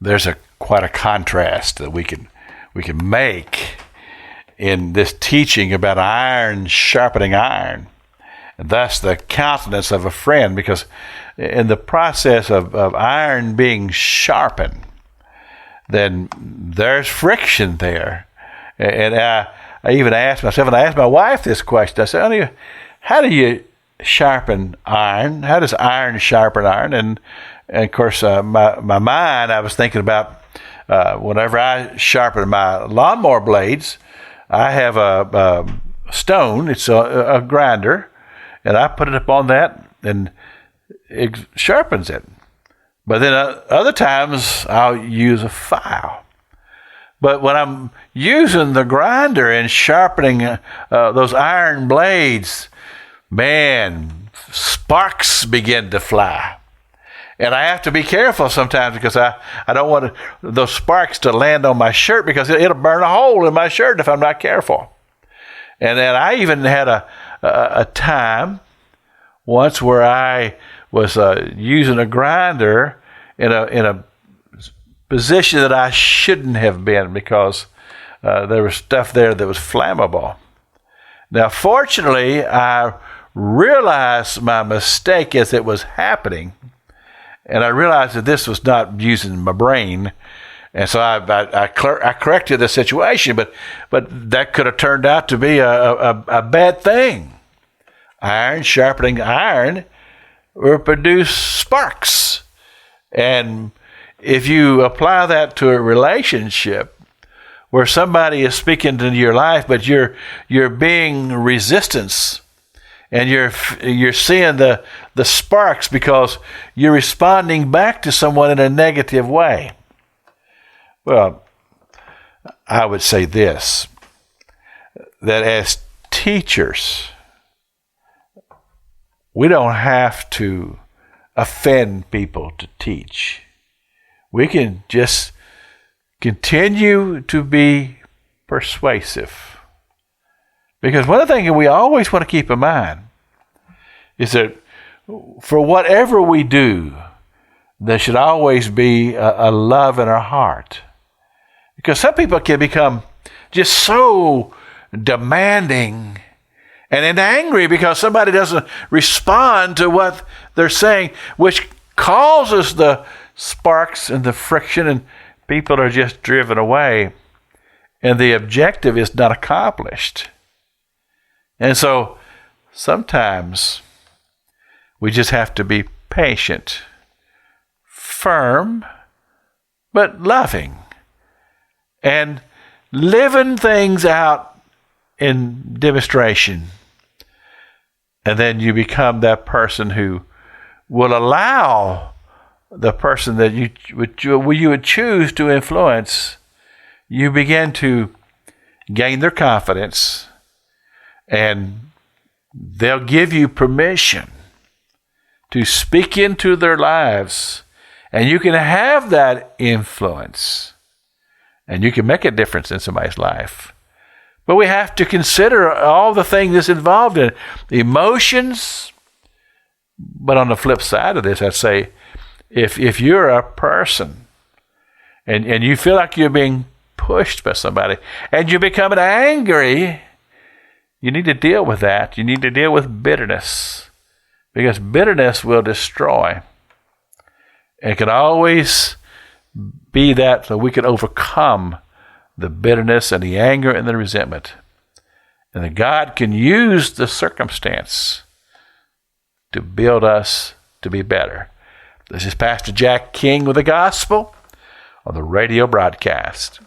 There's quite a contrast that we can make in this teaching about iron sharpening iron, and thus the countenance of a friend, because in the process of iron being sharpened, then there's friction there. And I even asked myself, and I asked my wife this question. I said, honey, how do you sharpen iron? How does iron sharpen iron? And of course, my mind, I was thinking about whenever I sharpen my lawnmower blades, I have a stone. It's a grinder, and I put it upon that, and it sharpens it. But then other times I'll use a file. But when I'm using the grinder and sharpening those iron blades, man, sparks begin to fly. And I have to be careful sometimes because I don't want those sparks to land on my shirt, because it'll burn a hole in my shirt if I'm not careful. And then I even had a time once where I was using a grinder in a position that I shouldn't have been, because there was stuff there that was flammable. Now, fortunately, I realized my mistake as it was happening, and I realized that this was not using my brain, and so I corrected the situation. But that could have turned out to be a bad thing. Iron sharpening iron will produce sparks, and if you apply that to a relationship where somebody is speaking into your life, but you're being resistance, and you're seeing the sparks because you're responding back to someone in a negative way. Well, I would say this, that as teachers, we don't have to offend people to teach. We can just continue to be persuasive. Because one of the things we always want to keep in mind is that for whatever we do, there should always be a love in our heart. Because some people can become just so demanding and angry because somebody doesn't respond to what they're saying, which causes the sparks and the friction, and people are just driven away, and the objective is not accomplished. And so sometimes we just have to be patient, firm, but loving, and living things out in demonstration. And then you become that person who will allow the person that you would choose to influence. You begin to gain their confidence, and they'll give you permission to speak into their lives, and you can have that influence, and you can make a difference in somebody's life. But we have to consider all the things that's involved in it. Emotions. But on the flip side of this, I'd say, if you're a person and you feel like you're being pushed by somebody and you're becoming angry, you need to deal with that. You need to deal with bitterness, because bitterness will destroy. It can always be that so we can overcome the bitterness and the anger and the resentment. And that God can use the circumstance to build us to be better. This is Pastor Jack King with the Gospel on the radio broadcast.